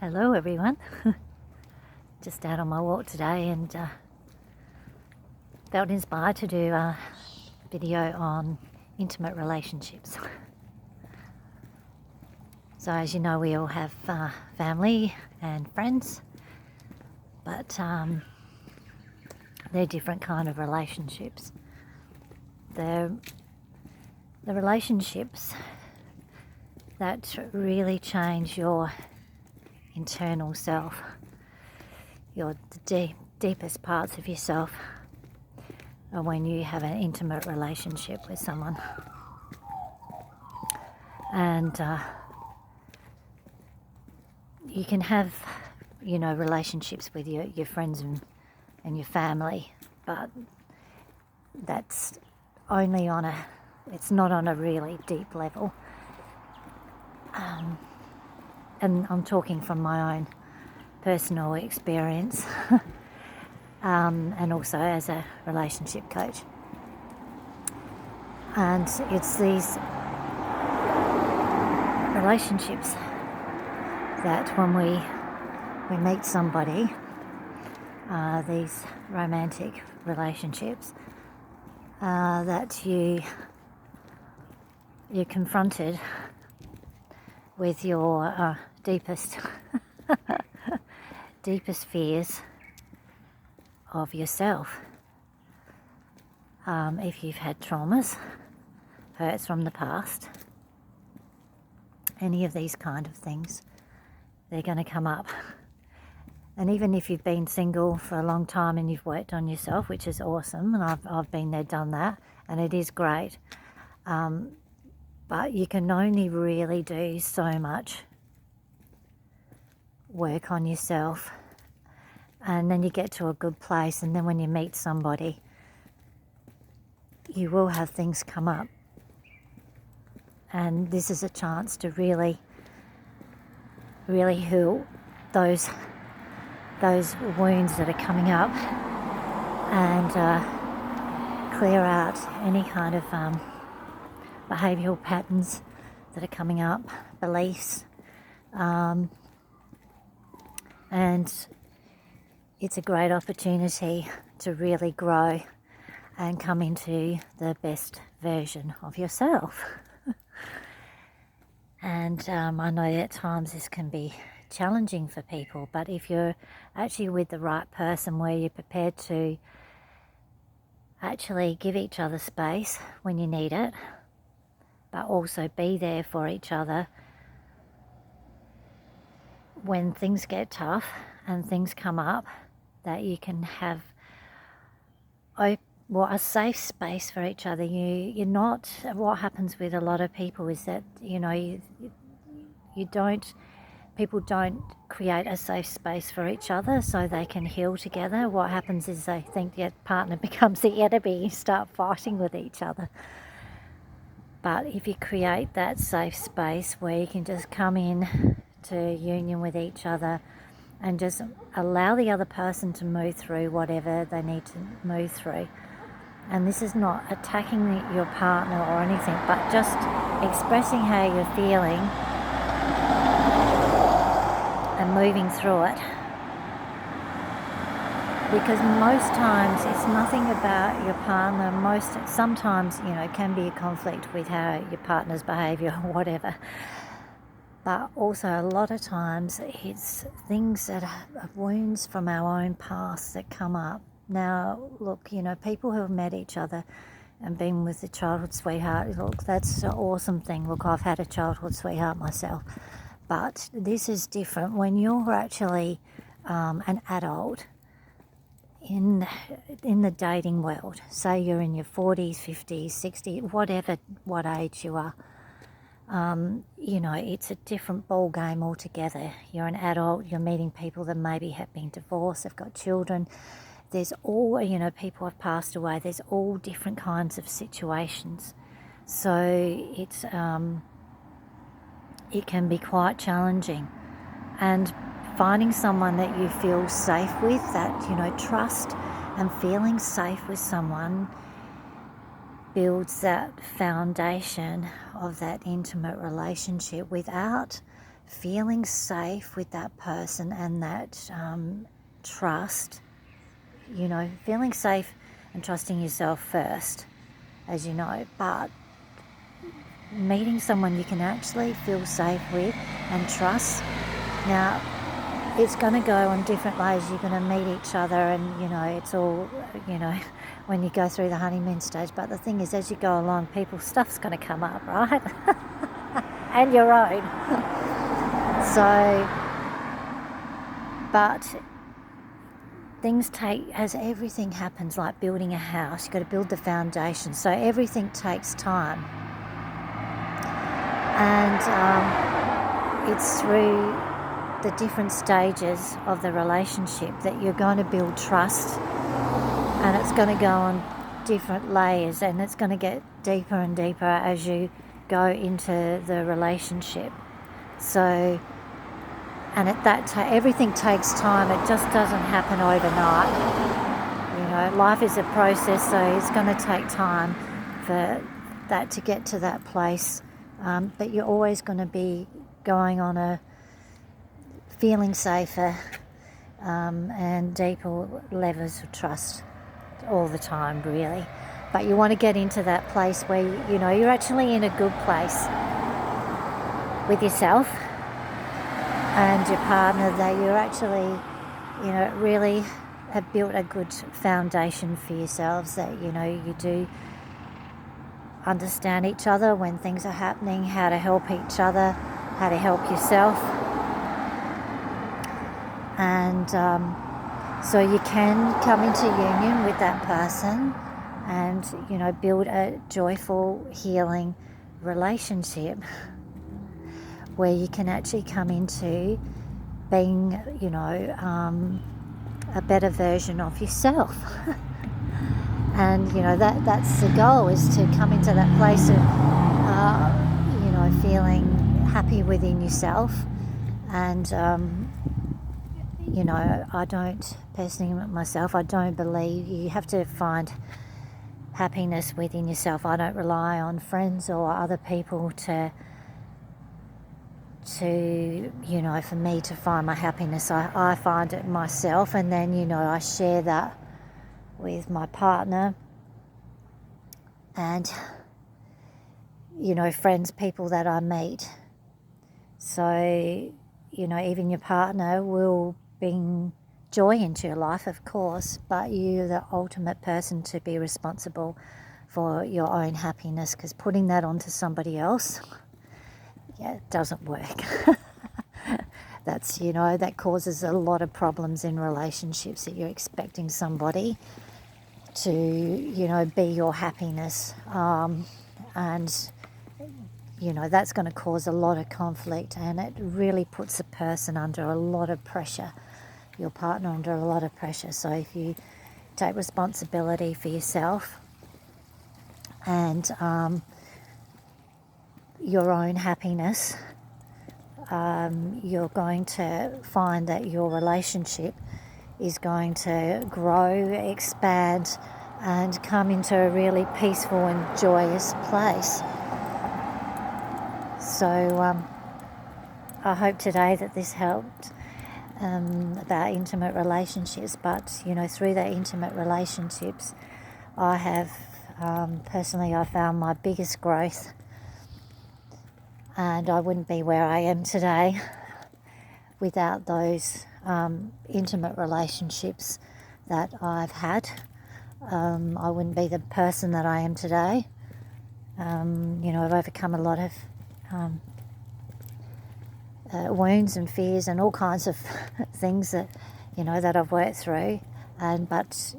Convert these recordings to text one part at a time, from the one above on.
Hello everyone. Just out on my walk today and felt inspired to do a video on intimate relationships. So as you know, we all have family and friends, but they're different kind of relationships. They're the relationships that really change your internal self, your deepest parts of yourself, are when you have an intimate relationship with someone. And you can have, relationships with your friends and your family, but that's only it's not on a really deep level. And I'm talking from my own personal experience and also as a relationship coach. And it's these relationships that when we meet somebody, these romantic relationships, that you're confronted with your deepest fears of yourself. If you've had traumas, hurts from the past, any of these kind of things, they're going to come up. And even if you've been single for a long time and you've worked on yourself, which is awesome, and I've been there, done that, and it is great, but you can only really do so much work on yourself, and then you get to a good place, and then when you meet somebody, you will have things come up, and this is a chance to really heal those wounds that are coming up, and clear out any kind of behavioural patterns that are coming up, beliefs, and it's a great opportunity to really grow and come into the best version of yourself. And I know at times this can be challenging for people, but if you're actually with the right person where you're prepared to actually give each other space when you need it, but also be there for each other when things get tough and things come up, that you can have a safe space for each other. You're not, what happens with a lot of people is that, people don't create a safe space for each other so they can heal together. What happens is they think their partner becomes the enemy, you start fighting with each other. But if you create that safe space where you can just come in to union with each other and just allow the other person to move through whatever they need to move through. And this is not attacking your partner or anything, but just expressing how you're feeling and moving through it. Because most times it's nothing about your partner. Sometimes, can be a conflict with how your partner's behaviour or whatever. But also a lot of times it's things that are wounds from our own past that come up. Now, look, people who have met each other and been with a childhood sweetheart, look, that's an awesome thing. Look, I've had a childhood sweetheart myself. But this is different when you're actually an adult in the dating world. Say you're in your 40s, 50s, 60s, what age you are. It's a different ball game altogether. You're an adult, you're meeting people that maybe have been divorced, have got children. There's all, people have passed away. There's all different kinds of situations. So it can be quite challenging. And finding someone that you feel safe with, that, trust and feeling safe with someone builds that foundation of that intimate relationship without feeling safe with that person and that trust, feeling safe and trusting yourself first, as you know, but meeting someone you can actually feel safe with and trust. Now, it's going to go on different ways. You're going to meet each other and, it's all, when you go through the honeymoon stage. But the thing is, as you go along, stuff's going to come up, right? And your own. So, but things as everything happens, like building a house, you've got to build the foundation. So everything takes time. And it's through the different stages of the relationship that you're going to build trust, and it's going to go on different layers, and it's going to get deeper and deeper as you go into the relationship. So, and everything takes time. It just doesn't happen overnight. Life is a process, so it's going to take time for that to get to that place. But you're always going to be going on a feeling safer and deeper levels of trust all the time, really. But you want to get into that place where you're actually in a good place with yourself and your partner, that you're actually really have built a good foundation for yourselves, that you do understand each other when things are happening, how to help each other, how to help yourself. And so you can come into union with that person and, build a joyful, healing relationship where you can actually come into being, a better version of yourself. And, that's the goal, is to come into that place of, feeling happy within yourself. And, I don't believe you have to find happiness within yourself. I don't rely on friends or other people to for me to find my happiness. I find it myself, and then, I share that with my partner and, friends, people that I meet. So, even your partner will bring joy into your life, of course, but you're the ultimate person to be responsible for your own happiness, because putting that onto somebody else, it doesn't work. That's, that causes a lot of problems in relationships, that you're expecting somebody to, be your happiness. And, that's going to cause a lot of conflict, and it really puts a person under a lot of pressure, your partner under a lot of pressure. So if you take responsibility for yourself and your own happiness, you're going to find that your relationship is going to grow, expand, and come into a really peaceful and joyous place. So I hope today that this helped about intimate relationships, but through the intimate relationships I have personally, I found my biggest growth, and I wouldn't be where I am today without those intimate relationships that I've had. I wouldn't be the person that I am today. I've overcome a lot of wounds and fears and all kinds of things that that I've worked through, but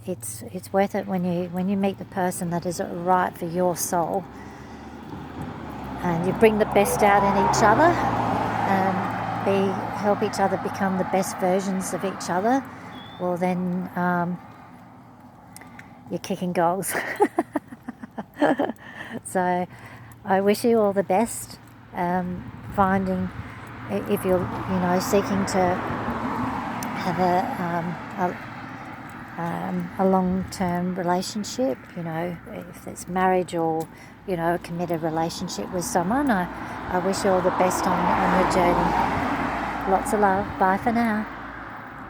it's worth it when you meet the person that is right for your soul, and you bring the best out in each other and help each other become the best versions of each other. Well, then you're kicking goals. So I wish you all the best. Finding, if you're seeking to have a long-term relationship, you know, if it's marriage or, you know, a committed relationship with someone. I wish you all the best on your journey. Lots of love. Bye for now.